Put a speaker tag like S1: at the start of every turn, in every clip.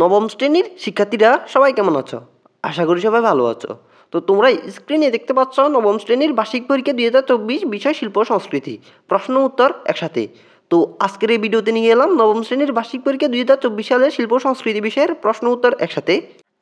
S1: নবম শ্রেণীর শিক্ষার্থীরা সবাই কেমন আছো? আশা করি সবাই ভালো আছো। তো তোমরা স্ক্রিনে দেখতে পাচ্ছ নবম শ্রেণীর বার্ষিক পরীক্ষা 2024 বিষয় শিল্প ও সংস্কৃতি প্রশ্ন উত্তর একসাথে। তো আজকের এই ভিডিওতে নিয়ে এলাম নবম শ্রেণীর বার্ষিক পরীক্ষা 2024 সালের শিল্প ও সংস্কৃতি বিষয়ের প্রশ্ন উত্তর একসাথে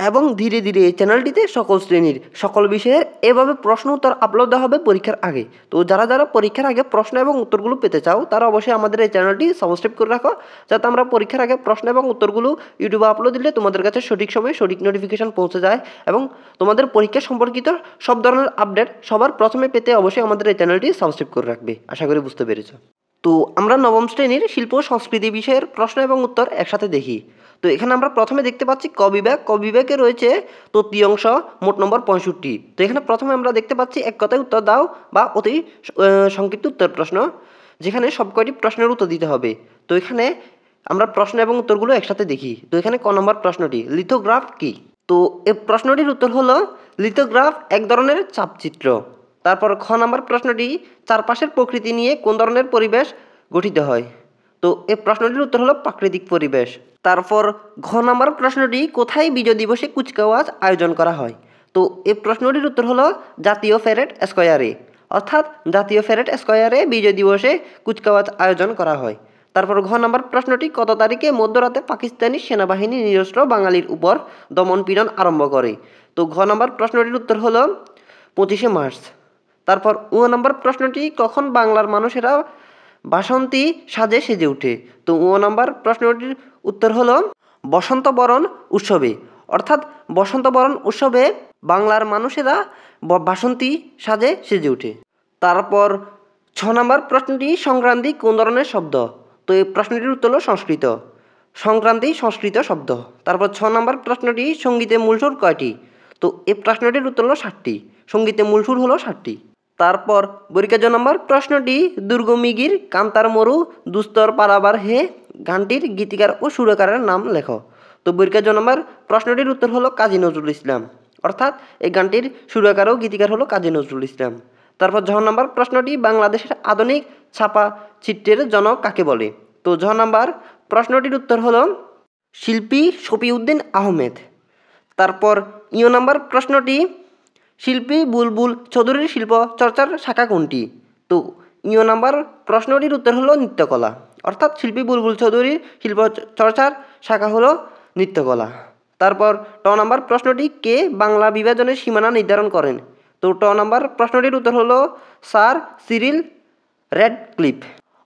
S1: এবং ধীরে ধীরে এই চ্যানেলটিতে সকল শ্রেণীর সকল বিষয়ের এভাবে প্রশ্ন উত্তর আপলোড দেওয়া হবে পরীক্ষার আগে। তো যারা যারা পরীক্ষার আগে প্রশ্ন এবং উত্তরগুলো পেতে চাও তারা অবশ্যই আমাদের এই চ্যানেলটি সাবস্ক্রাইব করে রাখো, যাতে আমরা পরীক্ষার আগে প্রশ্ন এবং উত্তরগুলো ইউটিউবে আপলোড দিলে তোমাদের কাছে সঠিক সময়ে সঠিক নোটিফিকেশন পৌঁছে যায় এবং তোমাদের পরীক্ষা সম্পর্কিত সব ধরনের আপডেট সবার প্রথমে পেতে অবশ্যই আমাদের এই চ্যানেলটি সাবস্ক্রাইব করে রাখবে। আশা করি বুঝতে পেরেছো। তো আমরা নবম শ্রেণীর শিল্প ও সংস্কৃতি বিষয়ের প্রশ্ন এবং উত্তর একসাথে দেখি। তো এখানে আমরা প্রথমে দেখতে পাচ্ছি ক বিভাগ। ক বিভাগে রয়েছে তৃতীয়াংশ, মোট নম্বর 65। তো এখানে প্রথমে আমরা দেখতে পাচ্ছি এক কথায় উত্তর দাও বা অতি সংক্ষিপ্ত উত্তর প্রশ্ন, যেখানে সব কয়টি প্রশ্নের উত্তর দিতে হবে। তো এখানে আমরা প্রশ্ন এবং উত্তরগুলো একসাথে দেখি। তো এখানে ক নম্বর প্রশ্নটি, লিথোগ্রাফ কি? তো এই প্রশ্নটির উত্তর হলো লিথোগ্রাফ এক ধরনের চাপচিত্র। তারপর খ নম্বর প্রশ্নটি, চারপাশের প্রকৃতি নিয়ে কোন ধরনের পরিবেশ গঠিত হয়? তো এই প্রশ্নটির উত্তর হলো প্রাকৃতিক পরিবেশ। তারপর ঘ নম্বর প্রশ্নটি, কোথায় বিজয় দিবসে কুচকাওয়াজ আয়োজন করা হয়? তো এই প্রশ্নটির উত্তর হলো জাতীয় প্যারেড স্কয়ারে, অর্থাৎ জাতীয় প্যারেড স্কয়ারে বিজয় দিবসে কুচকাওয়াজ আয়োজন করা হয়। তারপর ঘ নম্বর প্রশ্নটি, কত তারিখে মধ্যরাতে পাকিস্তানি সেনাবাহিনী নিরস্ত্র বাঙালির উপর দমনপীড়ন আরম্ভ করে? তো ঘ নম্বর প্রশ্নটির উত্তর হলো 25শে মার্চ। তারপর উ নম্বর প্রশ্নটি, কখন বাংলার মানুষেরা বাসন্তী সাজে সেজে ওঠে? তো ও নম্বর প্রশ্নটির উত্তর হলো বসন্ত বরণ উৎসবে, অর্থাৎ বসন্ত বরণ উৎসবে বাংলার মানুষেরা বাসন্তী সাজে সেজে ওঠে। তারপর ছ নম্বর প্রশ্নটি, সংক্রান্তি কোন ধরনের শব্দ? তো এই প্রশ্নটির উত্তর হলো সংস্কৃত, সংক্রান্তি সংস্কৃত শব্দ। তারপর ছ নম্বর প্রশ্নটি, সঙ্গীতের মূল সুর কয়টি? তো এই প্রশ্নটির উত্তর হলো 7টি, সঙ্গীতের মূল সুর হলো 7টি। তারপর পরীক্ষা জ নম্বর প্রশ্নটি, দুর্গমিগির কান্তার মরু দুস্তর পারাবার হে গানটির গীতিকার ও সুরকারের নাম লেখো। তো পরীক্ষা জ নম্বর প্রশ্নটির উত্তর হলো কাজী নজরুল ইসলাম, অর্থাৎ এই গানটির সুরকার ও গীতিকার হলো কাজী নজরুল ইসলাম। তারপর ঝ নম্বর প্রশ্নটি, বাংলাদেশের আধুনিক ছাপা চিত্রের জনক কাকে বলে? তো ঝ নম্বর প্রশ্নটির উত্তর হলো শিল্পী শফিউদ্দীন আহমেদ। তারপর ইয় নম্বর প্রশ্নটি, শিল্পী বুলবুল চৌধুরীর শিল্প চর্চার শাখা কোনটি? তো ইয় নম্বর প্রশ্নটির উত্তর হলো নৃত্যকলা, অর্থাৎ শিল্পী বুলবুল চৌধুরীর শিল্প চর্চার শাখা হলো নৃত্যকলা। তারপর ট নম্বর প্রশ্নটি, কে বাংলা বিভাজনের সীমানা নির্ধারণ করেন? তো ট নম্বর প্রশ্নটির উত্তর হলো স্যার সিরিল র্যাডক্লিফ,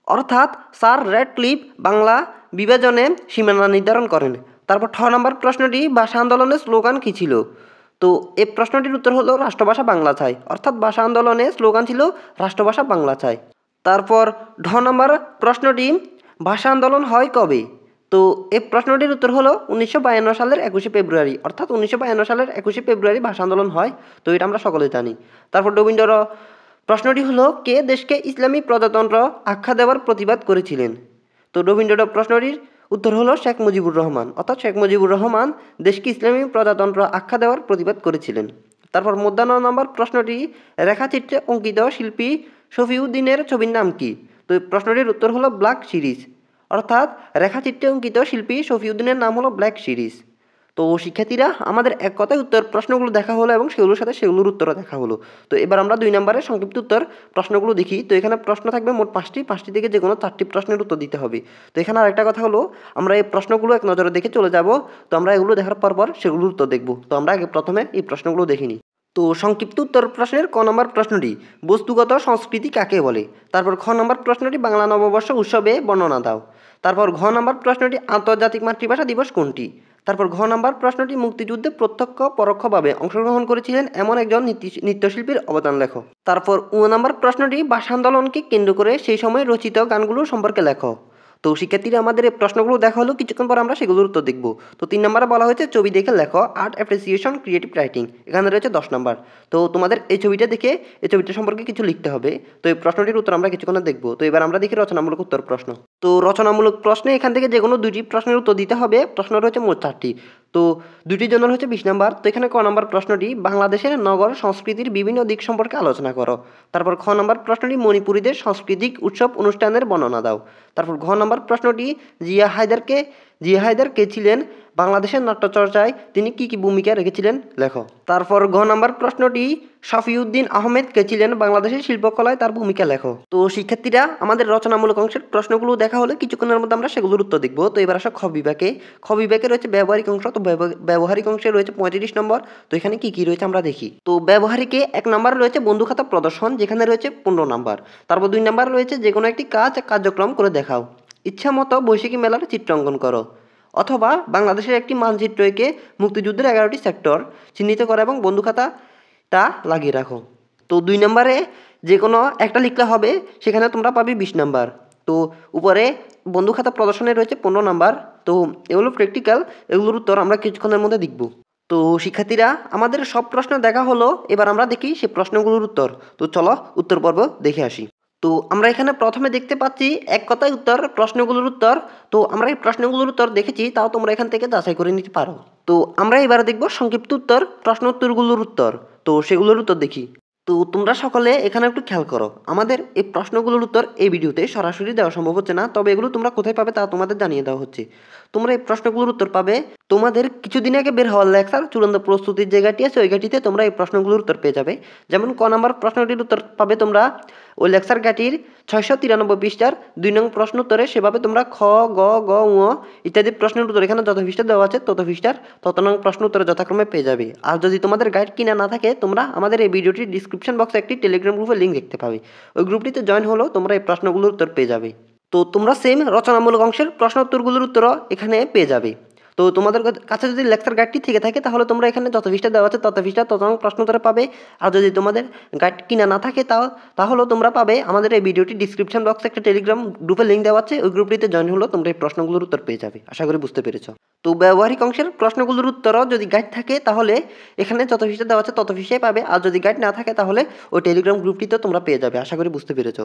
S1: অর্থাৎ স্যার র্যাডক্লিফ বাংলা বিভাজনে সীমানা নির্ধারণ করেন। তারপর ঠ নম্বর প্রশ্নটি, ভাষা আন্দোলনের স্লোগান কী ছিল? তো এই প্রশ্নটির উত্তর হলো রাষ্ট্রভাষা বাংলা চাই, অর্থাৎ ভাষা আন্দোলনের স্লোগান ছিল রাষ্ট্রভাষা বাংলা চাই। তারপর ঢ নম্বর প্রশ্নটি, ভাষা আন্দোলন হয় কবে? তো এই প্রশ্নটির উত্তর হলো 1952 সালের 21শে ফেব্রুয়ারি, অর্থাৎ 1952 সালের 21শে ফেব্রুয়ারি ভাষা আন্দোলন হয়। তো এটা আমরা সকলে জানি। তারপর রবীন্দ্র প্রশ্নটি হলো, কে দেশকে ইসলামী প্রজাতন্ত্র আখ্যা দেওয়ার প্রতিবাদ করেছিলেন? তো রবীন্দ্র প্রশ্নটির উত্তর হলো শেখ মুজিবুর রহমান, অর্থাৎ শেখ মুজিবুর রহমান দেশকে ইসলামী প্রজাতন্ত্র আখ্যা দেওয়ার প্রতিবাদ করেছিলেন। তারপর মধ্যাহ্ন নম্বর প্রশ্নটি, রেখাচিত্রে অঙ্কিত শিল্পী শফিউদ্দিনের ছবির নাম কি? তো এই প্রশ্নটির উত্তর হলো ব্ল্যাক সিরিজ, অর্থাৎ রেখাচিত্রে অঙ্কিত শিল্পী শফিউদ্দিনের নাম হলো ব্ল্যাক সিরিজ। তো শিক্ষার্থীরা, আমাদের এক কথায় উত্তর প্রশ্নগুলো দেখা হলো এবং সেগুলোর সাথে সেগুলোর উত্তরও দেখা হলো। তো এবার আমরা 2 নম্বরের সংক্ষিপ্ত উত্তর প্রশ্নগুলো দেখি। তো এখানে প্রশ্ন থাকবে মোট 5টি থেকে যে কোনো 4টি প্রশ্নের উত্তর দিতে হবে। তো এখানে আরেকটা কথা হলো, আমরা এই প্রশ্নগুলো এক নজরে দেখে চলে যাব। তো আমরা এগুলো দেখার পর সেগুলোর উত্তর দেখব। তো আমরা আগে প্রথমে এই প্রশ্নগুলো দেখে নিই। তো সংক্ষিপ্ত উত্তর প্রশ্নের ক নম্বর প্রশ্নটি, বস্তুগত সংস্কৃতি কাকে বলে? তারপর খ নম্বর প্রশ্নটি, বাংলা নববর্ষ উৎসবে বর্ণনা দাও। তারপর ঘ নম্বর প্রশ্নটি, আন্তর্জাতিক মাতৃভাষা দিবস কোনটি? তারপর ঘ নম্বর প্রশ্নটি, মুক্তিযুদ্ধে প্রত্যক্ষ পরোক্ষভাবে অংশগ্রহণ করেছিলেন এমন একজন নৃত্যশিল্পীর অবদান লেখো। তারপর উ নম্বর প্রশ্নটি, ভাষা আন্দোলনকে কেন্দ্র করে সেই সময় রচিত গানগুলো সম্পর্কে লেখো। তো শিক্ষার্থীরা, আমাদের এই প্রশ্নগুলো দেখা হলো, কিছুক্ষণ পর আমরা সেগুলোর উত্তর দেখব। তো 3 নম্বরে বলা হয়েছে ছবি দেখে লেখো, আর্ট অ্যাপ্রিসিয়েশন ক্রিয়েটিভ রাইটিং। এখানে রয়েছে 10 নম্বর। তো তোমাদের এই ছবিটা দেখে এই ছবিটা সম্পর্কে কিছু লিখতে হবে। তো এই প্রশ্নটির উত্তর আমরা কিছুক্ষণে দেখব। তো এবার আমরা দেখি রচনামূলক উত্তর প্রশ্ন। তো রচনামূলক প্রশ্নে এখান থেকে যে কোনো 2টি প্রশ্নের উত্তর দিতে হবে। প্রশ্ন রয়েছে মোট 4টি। তো 2টির জন্য হচ্ছে 20 নম্বর। তো এখানে ক নম্বর প্রশ্নটি, বাংলাদেশের নগর সংস্কৃতির বিভিন্ন দিক সম্পর্কে আলোচনা করো। তারপর খ নম্বর প্রশ্নটি, মণিপুরীদের সাংস্কৃতিক উৎসব অনুষ্ঠানের বর্ণনা দাও। তারপর ঘ নম্বর প্রশ্নটি, জিয়া হায়দারকে জিয়া হায়দার কে ছিলেন? বাংলাদেশের নাট্যচর্চায় তিনি কী কী ভূমিকা রেখেছিলেন? লেখো। তারপর ঘ নাম্বার প্রশ্নটি, শফিউদ্দিন আহমেদ কে ছিলেন? বাংলাদেশের শিল্পকলায় তার ভূমিকা লেখো। তো শিক্ষার্থীরা, আমাদের রচনামূলক অংশের প্রশ্নগুলো দেখা হলে কিছুক্ষণের মধ্যে আমরা সেগুলোর উত্তর দেখব। তো এবার আসা খ বিভাগে। খ বিভাগে রয়েছে ব্যবহারিক অংশ। তো ব্যবহারিক অংশে রয়েছে 35 নম্বর। তো এখানে কী কী রয়েছে আমরা দেখি। তো ব্যবহারিকে 1 নম্বরে রয়েছে বন্ধু খাতা প্রদর্শন, যেখানে রয়েছে 15 নম্বর। তারপর 2 নম্বরে রয়েছে যে কোনো একটি কার্যক্রম করে দেখাও। ইচ্ছা মতো বৈশাখী মেলার চিত্র অঙ্কন করো। অথবা বাংলাদেশের একটি মানচিত্র এঁকে মুক্তিযুদ্ধের 11টি সেক্টর চিহ্নিত করো এবং বন্ধু খাতাটা লাগিয়ে রাখো। তো 2 নম্বরে যে কোনো একটা লিখলে হবে, সেখানে তোমরা পাবে 20 নাম্বার। তো উপরে বন্ধু খাতা প্রদর্শনে রয়েছে 15 নাম্বার। তো এগুলো প্র্যাকটিক্যাল, এগুলোর উত্তর আমরা কিছুক্ষণের মধ্যে দেখব। তো শিক্ষার্থীরা, আমাদের সব প্রশ্ন দেখা হলো, এবার আমরা দেখি সেই প্রশ্নগুলোর উত্তর। তো চলো উত্তর পর্ব দেখে আসি। তো আমরা এখানে প্রথমে দেখতে পাচ্ছি এক কথায় উত্তর, প্রশ্নগুলোর উত্তর। তো আমরা এই প্রশ্নগুলোর উত্তর দেখেছি, তাও তোমরা এখান থেকে যাচাই করে নিতে পারো। তো আমরা এবারে দেখব সংক্ষিপ্ত উত্তর, প্রশ্ন উত্তরগুলোর উত্তর। তো সেগুলোর উত্তর দেখি। তো তোমরা সকলে এখানে একটু খেয়াল করো, আমাদের এই প্রশ্নগুলোর উত্তর এই ভিডিওতে সরাসরি দেওয়া সম্ভব হচ্ছে না, তবে এগুলো তোমরা কোথায় পাবে তা তোমাদের জানিয়ে দেওয়া হচ্ছে। তোমরা এই প্রশ্নগুলোর উত্তর পাবে তোমাদের কিছুদিন আগে বের হওয়ার লেকচার চূড়ান্ত প্রস্তুতির যে ঘাটি আছে, ওই ঘাটিতে তোমরা এই প্রশ্নগুলোর উত্তর পেয়ে যাবে। যেমন ক নাম্বার প্রশ্নটির উত্তর পাবে তোমরা ওই লেকচার ঘাটির 693 পৃষ্ঠার 2 নং প্রশ্ন উত্তরে। সেভাবে তোমরা খ, গ, গ, ঙ ইত্যাদি প্রশ্নের উত্তর এখানে যত পৃষ্ঠা দেওয়া আছে তত পৃষ্ঠার তত নং প্রশ্ন উত্তরে যথাক্রমে পেয়ে যাবে। আর যদি তোমাদের গাইড কিনা না থাকে, তোমরা আমাদের এই ভিডিওটির ডিসক্রিপশন বক্সে একটি টেলিগ্রাম গ্রুপের লিঙ্ক দেখতে পাবে। ওই গ্রুপটিতে জয়েন হলেও তোমরা এই প্রশ্নগুলোর উত্তর পেয়ে যাবে। তো তোমরা সেম রচনামূলক অংশের প্রশ্ন উত্তরগুলোর উত্তরও এখানে পেয়ে যাবে। তো তোমাদের কাছে যদি লেকচার গাইডটি থেকে থাকে, তাহলে তোমরা এখানে যত পৃষ্ঠা দেওয়া আছে তত পৃষ্ঠা তত প্রশ্ন উত্তরে পাবে। আর যদি তোমাদের গাইড কিনা না থাকে, তাহলেও তোমরা পাবে আমাদের এই ভিডিওটি ডিসক্রিপশন বক্সে একটা টেলিগ্রাম গ্রুপের লিঙ্ক দেওয়া আছে, ওই গ্রুপটিতে জয়েন হলেও তোমরা এই প্রশ্নগুলোর উত্তর পেয়ে যাবে। আশা করি বুঝতে পেরেছ। তো ব্যবহারিক অংশের প্রশ্নগুলোর উত্তরও যদি গাইড থাকে, তাহলে এখানে যত পৃষ্ঠা দেওয়া আছে তত পৃষ্ঠাই পাবে। আর যদি গাইড না থাকে, তাহলে ওই টেলিগ্রাম গ্রুপটিতে তোমরা পেয়ে যাবে। আশা করি বুঝতে পেরেছ।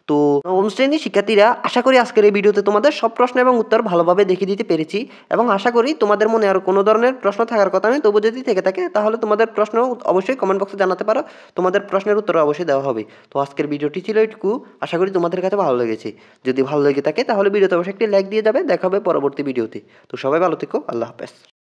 S1: তো নবম শ্রেণীর শিক্ষার্থীরা, আশা করি আজকের এই ভিডিওতে তোমাদের সব প্রশ্ন এবং উত্তর ভালোভাবে দেখিয়ে দিতে পেরেছি, এবং আশা করি তোমাদের মনে আর কোনো ধরনের প্রশ্ন থাকার কথা নয়। তবু যদি থেকে থাকে, তাহলে তোমাদের প্রশ্ন অবশ্যই কমেন্ট বক্সে জানাতে পারো, তোমাদের প্রশ্নের উত্তর অবশ্যই দেওয়া হবে। তো আজকের ভিডিওটি ছিল এইটুকু, আশা করি তোমাদের কাছে ভালো লেগেছে। যদি ভালো লেগে থাকে, তাহলে ভিডিওতে অবশ্যই একটি লাইক দিয়ে যাবে। দেখা হবে পরবর্তী ভিডিওতে। তো সবাই ভালো থেকো, আল্লাহ হাফেজ।